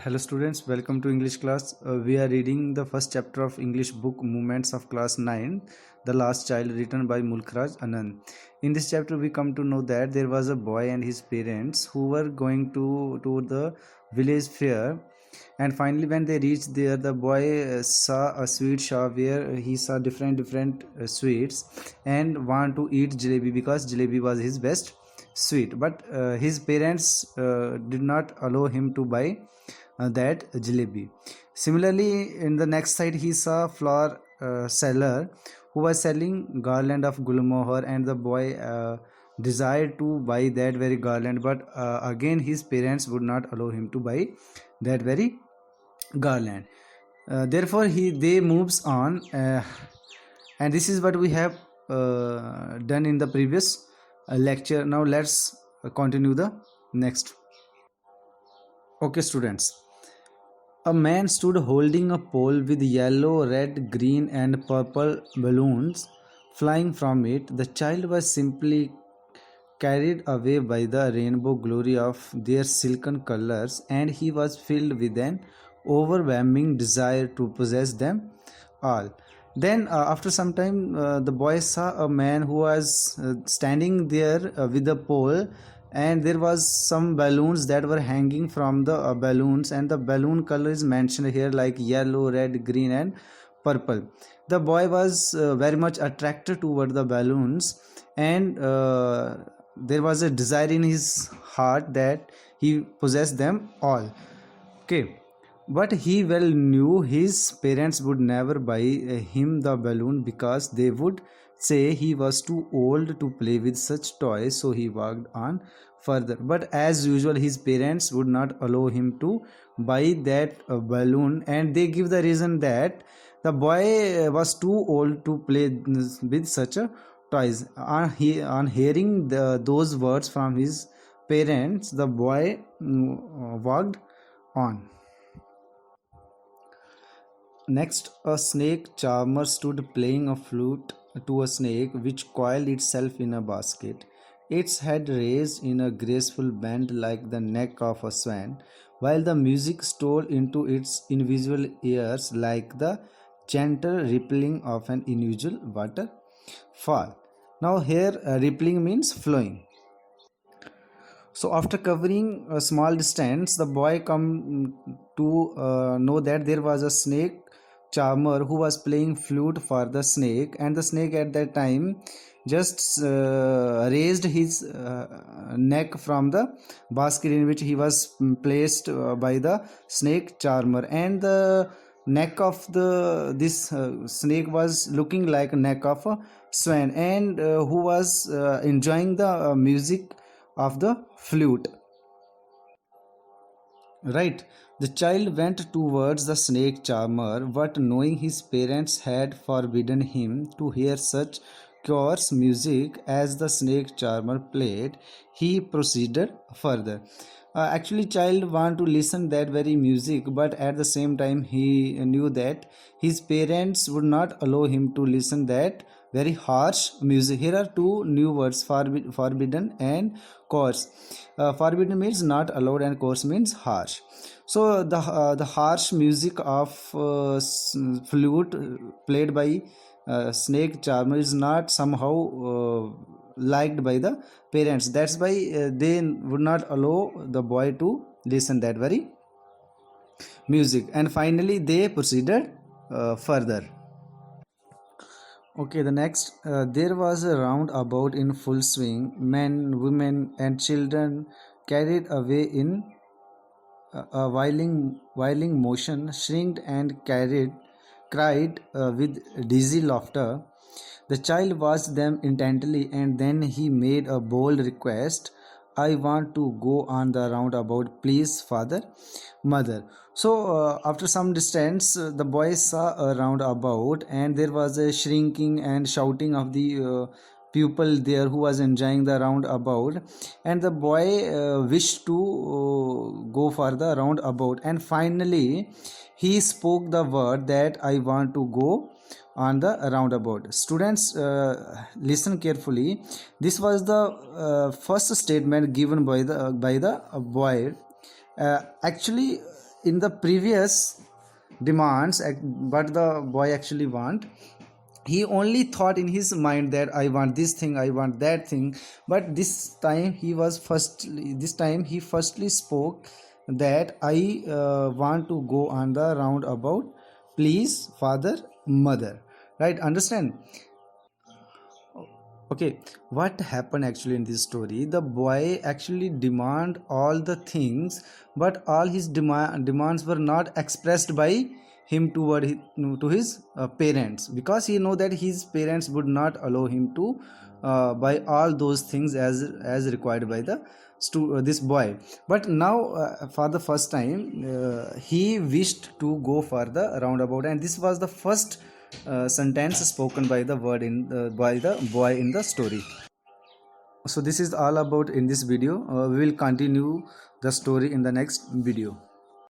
Hello students, welcome to English class. We are reading the first chapter of English book Movements of class 9, The Last Child, written by Mulkraj Anand. In this chapter we come to know that there was a boy and his parents who were going to the village fair, and finally when they reached there the boy saw a sweet shop where he saw different sweets and want to eat jalebi because jalebi was his best sweet, but his parents did not allow him to buy that jalebi. Similarly, in the next side, he saw flower seller who was selling garland of gulmohar, and the boy desired to buy that very garland, but again his parents would not allow him to buy that very garland. Therefore, they moves on, and this is what we have done in the previous lecture. Now let's continue the next. Okay, students. A man stood holding a pole with yellow, red, green, and purple balloons flying from it. The child was simply carried away by the rainbow glory of their silken colors, and he was filled with an overwhelming desire to possess them all. Then, after some time, the boy saw a man who was standing there with a pole, and there was some balloons that were hanging from the balloons, and the balloon color is mentioned here like yellow, red, green, and purple. The boy was very much attracted toward the balloons, and there was a desire in his heart that he possessed them all. Okay, but he well knew his parents would never buy him the balloon because they would say he was too old to play with such toys, so he walked on further. But as usual, his parents would not allow him to buy that balloon, and they give the reason that the boy was too old to play with such a toys. On hearing those words from his parents, the boy walked on. Next, a snake charmer stood playing a flute to a snake which coiled itself in a basket, its head raised in a graceful bend like the neck of a swan, while the music stole into its invisible ears like the gentle rippling of an unusual waterfall. Now, here rippling means flowing. So after covering a small distance, the boy come to know that there was a snake charmer who was playing flute for the snake, and the snake at that time just raised his neck from the basket in which he was placed by the snake charmer, and the neck of the this snake was looking like a neck of a swan, and who was enjoying the music of the flute. Right. The child went towards the snake charmer, but knowing his parents had forbidden him to hear such coarse music as the snake charmer played, he proceeded further. Actually, child want to listen that very music, but at the same time he knew that his parents would not allow him to listen that very harsh music. Here are two new words: forbidden and coarse. Forbidden means not allowed, and coarse means harsh. So the harsh music of flute played by snake charmer is not somehow liked by the parents. That's why they would not allow the boy to listen that very music, and finally they proceeded further. Okay, the next, there was a roundabout in full swing. Men, women, and children carried away in a whirling motion, shrieked and cried with dizzy laughter. The child watched them intently, and then he made a bold request. I want to go on the roundabout, please, father, mother. So, after some distance, the boy saw a roundabout, and there was a shrinking and shouting of the pupil there who was enjoying the roundabout, and the boy wished to go for the roundabout, and finally he spoke the word that I want to go on the roundabout. Students, listen carefully. This was the first statement given by the boy. Actually, in the previous demands what the boy actually want, he only thought in his mind that I want this thing, I want that thing. But this time he firstly spoke that I want to go on the roundabout, please father, mother. Right, understand? Okay, what happened actually in this story, the boy actually demand all the things, but all his demands were not expressed by him to his parents, because he know that his parents would not allow him to buy all those things as required by the this boy. But now for the first time he wished to go for the roundabout, and this was the first sentence spoken by the word in by the boy in the story. So this is all about in this video. We will continue the story in the next video.